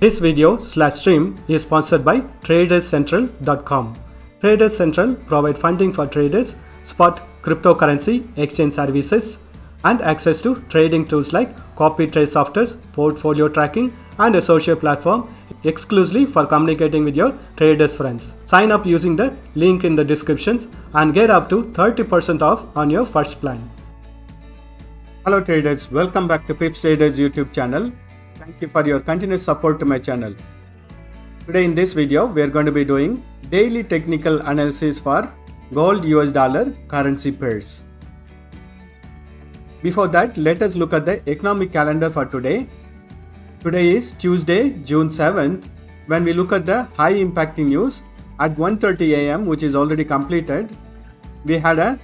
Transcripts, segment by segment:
This video/stream is sponsored by TradersCentral.com. Traders Central provide funding for traders, spot cryptocurrency exchange services, and access to trading tools like copy trade software, portfolio tracking, and a social platform exclusively for communicating with your traders friends. Sign up using the link in the descriptions and get up to 30% off on your first plan. Hello traders, welcome back to Pips Traders YouTube channel. Thank you for your continuous support to my channel. Today in this video, we are going to be doing daily technical analysis for gold US dollar currency pairs. Before that, let us look at the economic calendar for today. Today is Tuesday, June 7th. When we look at the high impacting news at 1:30 AM, which is already completed, we had a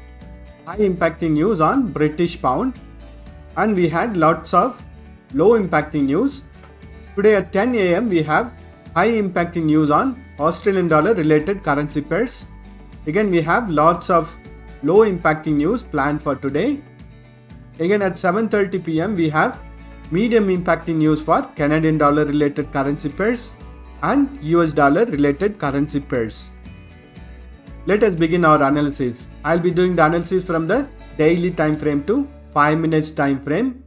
high impacting news on British pound and we had lots of low impacting news. Today at 10 AM, we have high impacting news on Australian dollar related currency pairs. Again, we have lots of low impacting news planned for today. Again, at 7:30 PM, we have medium impacting news for Canadian dollar related currency pairs and US dollar related currency pairs. Let us begin our analysis. I'll be doing the analysis from the daily time frame to 5 minutes time frame,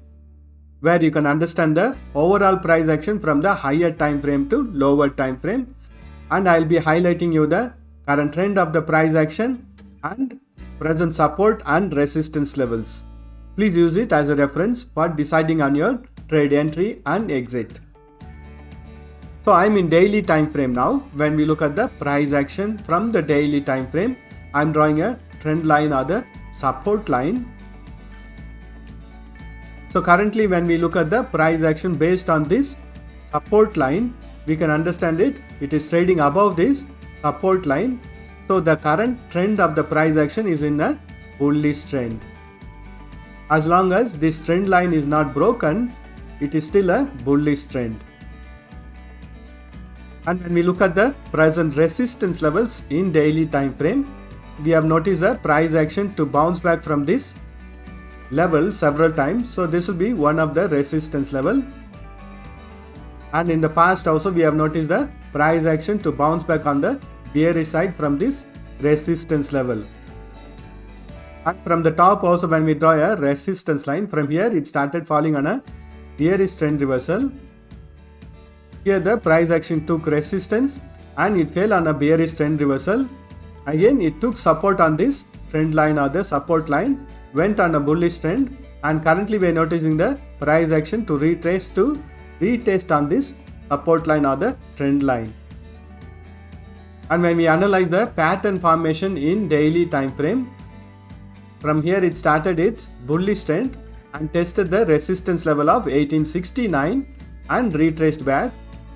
where you can understand the overall price action from the higher time frame to lower time frame, and I'll be highlighting you the current trend of the price action and present support and resistance levels. Please use it as a reference for deciding on your trade entry and exit. So I'm in daily time frame now. When we look at the price action from the daily time frame, I'm drawing a trend line or the support line. So currently when we look at the price action based on this support line, we can understand it is trading above this support line. So the current trend of the price action is in a bullish trend. As long as this trend line is not broken, it is still a bullish trend. And when we look at the present resistance levels in daily time frame, we have noticed the price action to bounce back from this level several times. So this will be one of the resistance level. And in the past also we have noticed the price action to bounce back on the bearish side from this resistance level. And from the top also, when we draw a resistance line, from here it started falling on a bearish trend reversal. Here the price action took resistance and it fell on a bearish trend reversal. Again it took support on this trend line or the support line, went on a bullish trend, and currently we are noticing the price action to retest on this support line or the trend line. And when we analyze the pattern formation in daily time frame, from here it started its bullish trend and tested the resistance level of 1869 and retraced back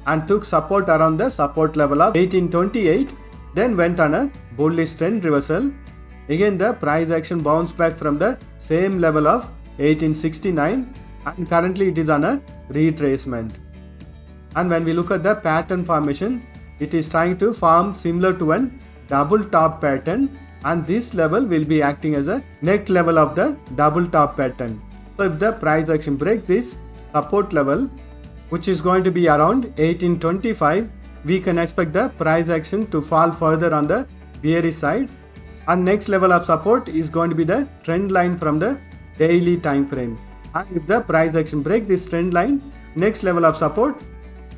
and took support around the support level of 1828, then went on a bullish trend reversal. Again the price action bounced back from the same level of 1869 and currently it is on a retracement. And when we look at the pattern formation, it is trying to form similar to a double top pattern, and this level will be acting as a neck level of the double top pattern. So if the price action breaks this support level, which is going to be around 1825, we can expect the price action to fall further on the bearish side. And next level of support is going to be the trend line from the daily time frame. And if the price action breaks this trend line, next level of support,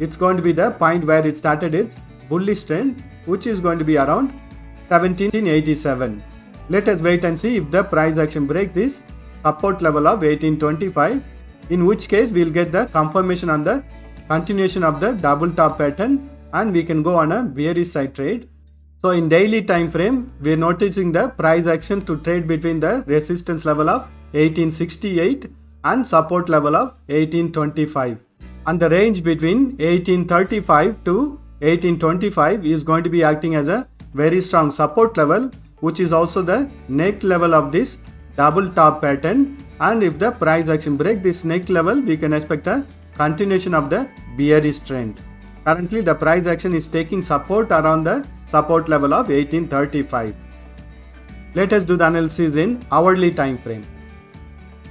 it's going to be the point where it started its bullish trend, which is going to be around 1787. Let us wait and see if the price action breaks this support level of 1825, in which case we will get the confirmation on the continuation of the double top pattern and we can go on a bearish side trade. So in daily time frame, we are noticing the price action to trade between the resistance level of 1868 and support level of 1825. And the range between 1835 to 1825 is going to be acting as a very strong support level, which is also the neck level of this double top pattern. And if the price action breaks this neck level, we can expect a continuation of the bearish trend. Currently the price action is taking support around the support level of 1835. Let us do the analysis in hourly time frame.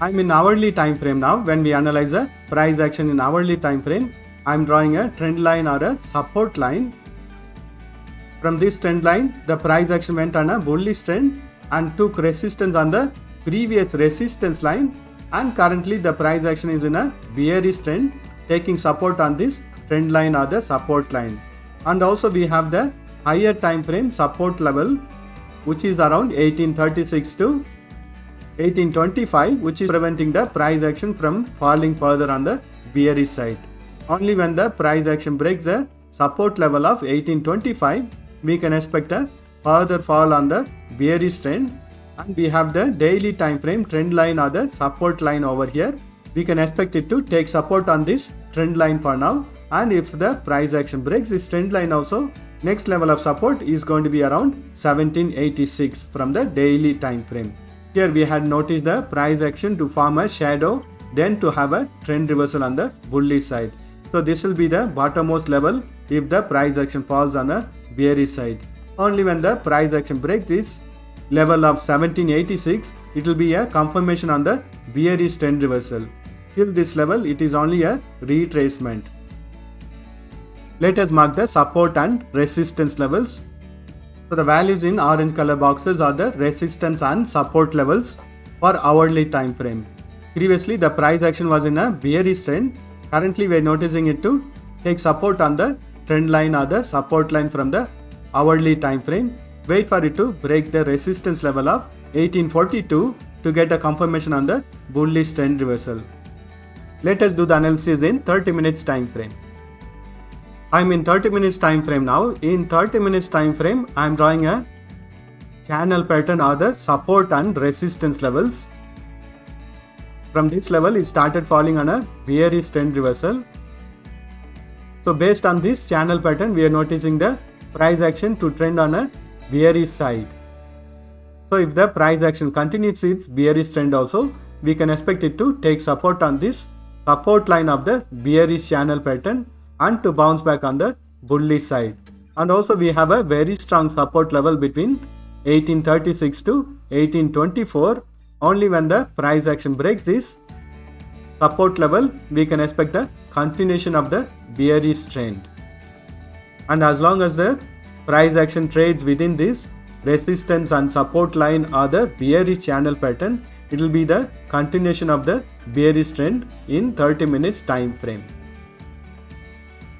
I'm in hourly time frame now. When we analyze the price action in hourly time frame, I'm drawing a trend line or a support line. From this trend line, the price action went on a bullish trend and took resistance on the previous resistance line, and currently the price action is in a bearish trend, taking support on this trend line or the support line. And also we have the higher time frame support level, which is around 1836 to 1825, which is preventing the price action from falling further on the bearish side. Only when the price action breaks the support level of 1825, we can expect a further fall on the bearish trend. And we have the daily time frame trend line or the support line over here. We can expect it to take support on this trend line for now, and if the price action breaks this trend line also, next level of support is going to be around 1786 from the daily time frame. Here we had noticed the price action to form a shadow, then to have a trend reversal on the bullish side. So this will be the bottommost level if the price action falls on a bearish side. Only when the price action breaks this level of 1786, it will be a confirmation on the bearish trend reversal. Till this level, it is only a retracement. Let us mark the support and resistance levels. So the values in orange color boxes are the resistance and support levels for hourly time frame. Previously, the price action was in a bearish trend. Currently, we are noticing it to take support on the trend line or the support line from the hourly time frame. Wait for it to break the resistance level of 1842 to get a confirmation on the bullish trend reversal. Let us do the analysis in 30 minutes time frame. I'm in 30 minutes time frame now. In 30 minutes time frame, I'm drawing a channel pattern or the support and resistance levels. From this level, it started falling on a bearish trend reversal. So based on this channel pattern, we are noticing the price action to trend on a bearish side. So if the price action continues its bearish trend also, we can expect it to take support on this support line of the bearish channel pattern and to bounce back on the bullish side. And also we have a very strong support level between 1836 to 1824. Only when the price action breaks this support level, we can expect a continuation of the bearish trend. And as long as the price action trades within this resistance and support line or the bearish channel pattern, it will be the continuation of the bearish trend in 30 minutes time frame.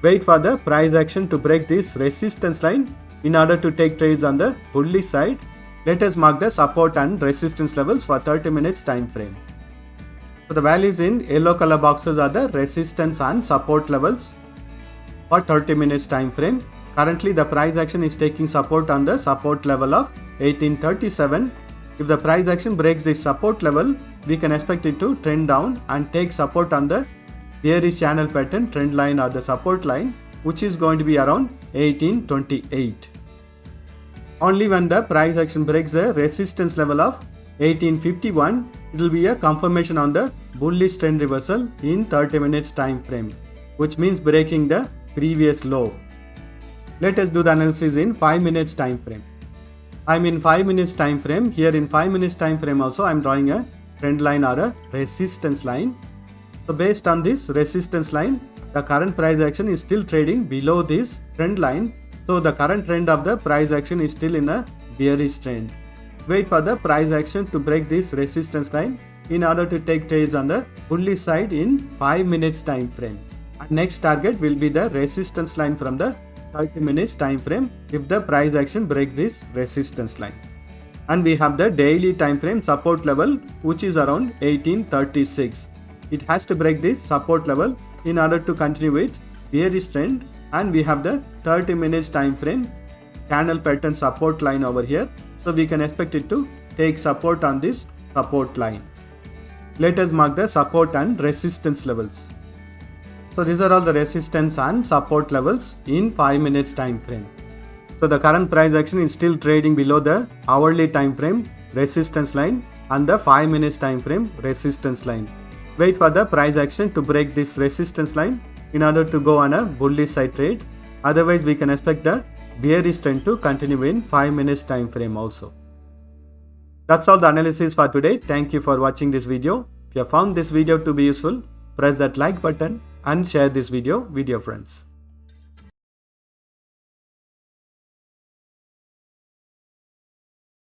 Wait for the price action to break this resistance line in order to take trades on the bullish side. Let us mark the support and resistance levels for 30 minutes time frame. So the values in yellow color boxes are the resistance and support levels for 30 minutes time frame. Currently the price action is taking support on the support level of 1837. If the price action breaks this support level, we can expect it to trend down and take support on the bearish channel pattern trend line or the support line, which is going to be around 1828. Only when the price action breaks the resistance level of 1851, it will be a confirmation on the bullish trend reversal in 30 minutes time frame, which means breaking the previous low. Let us do the analysis in 5 minutes time frame. I'm in 5 minutes time frame. Here in 5 minutes time frame also, I'm drawing a trend line or a resistance line. So based on this resistance line, the current price action is still trading below this trend line. So the current trend of the price action is still in a bearish trend. Wait for the price action to break this resistance line in order to take trades on the bullish side in 5 minutes time frame. Our next target will be the resistance line from the 30 minutes time frame if the price action breaks this resistance line. And we have the daily time frame support level, which is around 1836. It has to break this support level in order to continue its bearish trend. And we have the 30 minutes time frame channel pattern support line over here. So we can expect it to take support on this support line. Let us mark the support and resistance levels. So these are all the resistance and support levels in 5 minutes time frame. So the current price action is still trading below the hourly time frame resistance line and the 5 minutes time frame resistance line. Wait for the price action to break this resistance line in order to go on a bullish side trade. Otherwise, we can expect the bearish trend to continue in 5 minutes time frame also. That's all the analysis for today. Thank you for watching this video. If you have found this video to be useful, press that like button and share this video with your friends.